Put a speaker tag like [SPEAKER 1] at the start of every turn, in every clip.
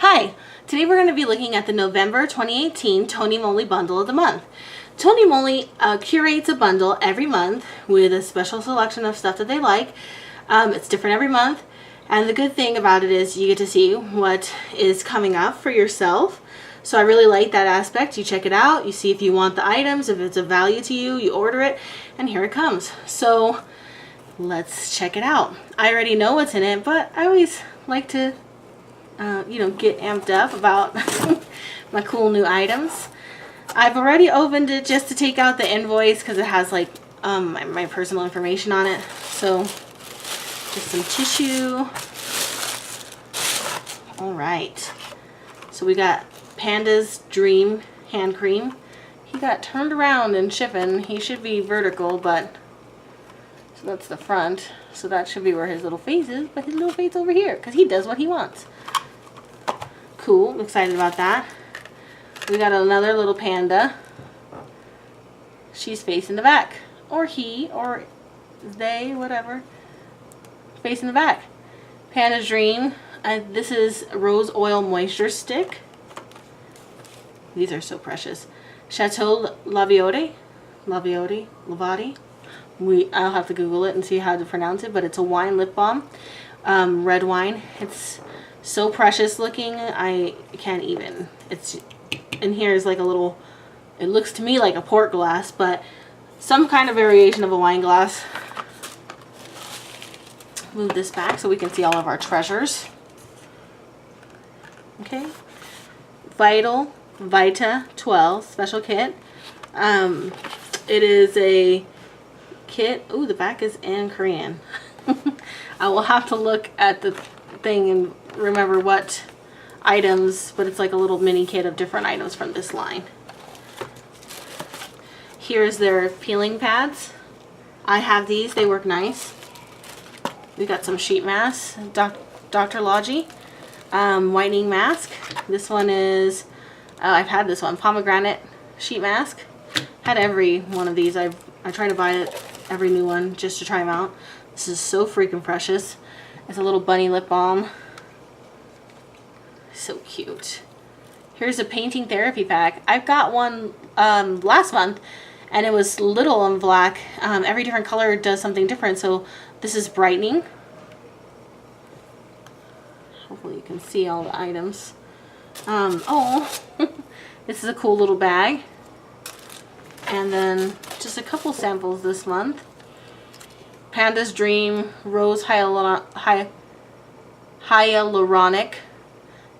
[SPEAKER 1] Hi, today we're going to be looking at the November 2018 TONYMOLY bundle of the month. TONYMOLY curates a bundle every month with a special selection of stuff that they like. It's different every month, and the good thing about it is you get to see what is coming up for yourself. So I really like that aspect. You check it out, you see if you want the items, if it's of value to you, you order it, and here it comes. So let's check it out. I already know what's in it, but I always like to get amped up about my cool new items. I've already opened it just to take out the invoice because it has like my personal information on it. So just some tissue. All right. So we got Panda's Dream hand cream. He got turned around in shipping. He should be vertical, but so that's the front. So that should be where his little face is, but his little face over here because he does what he wants. Cool, I'm excited about that. We got another little panda. She's facing the back. Or he, or they, whatever. Facing the back. Panda's Dream. This is Rose Oil Moisture Stick. These are so precious. Chateau Laviotti. Lavati. I'll have to Google it and see how to pronounce it, but it's a wine lip balm. Red wine. It's so precious looking, I can't even. It's in here is like a little, it looks to me like a port glass, but some kind of variation of a wine glass. Move this back so we can see all of our treasures. Okay. Vita 12 special kit. It is a kit. Ooh, the back is in Korean. I will have to look at the thing and remember what items, but it's like a little mini kit of different items from this line. Here's their peeling pads. I have these, they work nice. We got some sheet masks. Dr. Logi whitening mask. This one is, I've had this one, pomegranate sheet mask. Had every one of these. I try to buy every new one just to try them out. This is so freaking precious. It's a little bunny lip balm. So cute. Here's a painting therapy pack. I've got one last month and it was little and black. Every different color does something different. So this is brightening. Hopefully you can see all the items. This is a cool little bag. And then just a couple samples this month. Panda's Dream Rose Hyaluronic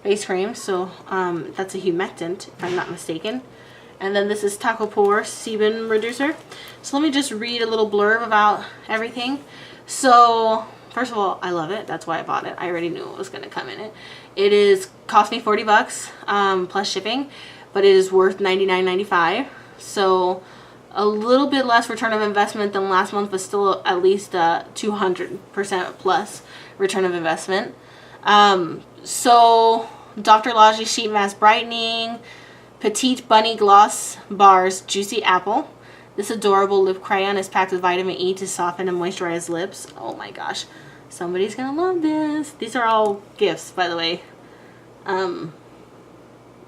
[SPEAKER 1] Face Cream. So that's a humectant, if I'm not mistaken. And then this is Taco Pore Sebum Reducer. So let me just read a little blurb about everything. So first of all, I love it. That's why I bought it. I already knew what was going to come in it. It is cost me 40 bucks plus shipping, but it is worth $99.95. So a little bit less return of investment than last month, but still at least 200% plus return of investment. So Dr. Logi Sheet Mask Brightening, Petite Bunny Gloss Bars Juicy Apple. This adorable lip crayon is packed with vitamin E to soften and moisturize lips. Oh my gosh, somebody's gonna love this. These are all gifts, by the way.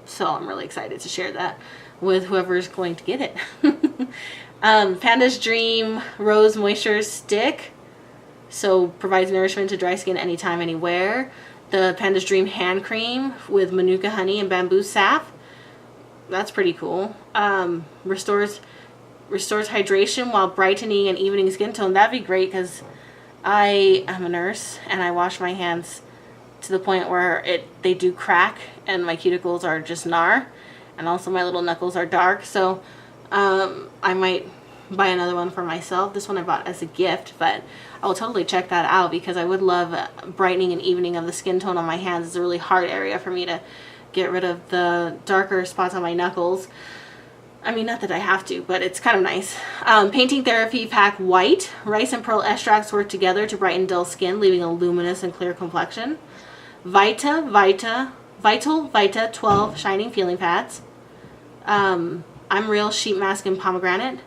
[SPEAKER 1] So I'm really excited to share that with whoever's going to get it. Panda's Dream Rose Moisture Stick. So provides nourishment to dry skin anytime, anywhere. The Panda's Dream Hand Cream with Manuka Honey and Bamboo Sap. That's pretty cool. Restores hydration while brightening and evening skin tone. That'd be great because I am a nurse and I wash my hands to the point where they do crack and my cuticles are just gnar. And also my little knuckles are dark, so I might buy another one for myself. This one I bought as a gift, but I will totally check that out because I would love brightening and evening of the skin tone on my hands. It's a really hard area for me to get rid of the darker spots on my knuckles. I mean, not that I have to, but it's kind of nice. Painting Therapy Pack White. Rice and pearl extracts work together to brighten dull skin, leaving a luminous and clear complexion. Vital Vita 12 Shining Peeling Pads. I'm Real Sheet Mask and Pomegranate.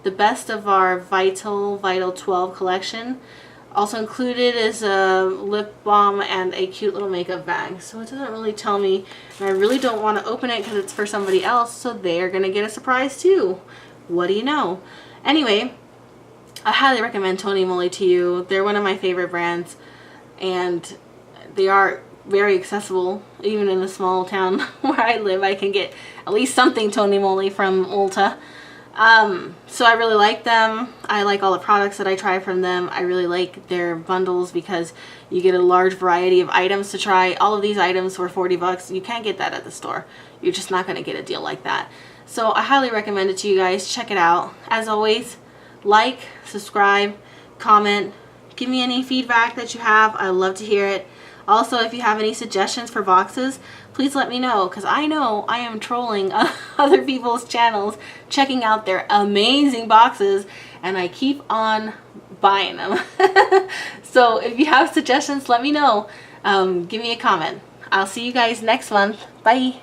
[SPEAKER 1] The best of our Vital 12 collection. Also included is a lip balm and a cute little makeup bag. So it doesn't really tell me, and I really don't want to open it because it's for somebody else, so they're going to get a surprise too. What do you know? Anyway, I highly recommend TONYMOLY to you. They're one of my favorite brands, and they are very accessible. Even in a small town where I live, I can get at least something TONYMOLY from Ulta. So I really like them. I like all the products that I try from them. I really like their bundles because you get a large variety of items to try. All of these items were 40 bucks. You can't get that at the store. You're just not going to get a deal like that. So I highly recommend it to you guys. Check it out. As always, like, subscribe, comment, give me any feedback that you have. I love to hear it. Also, if you have any suggestions for boxes, please let me know, because I know I am trolling other people's channels, checking out their amazing boxes, and I keep on buying them. So if you have suggestions, let me know. Give me a comment. I'll see you guys next month. Bye.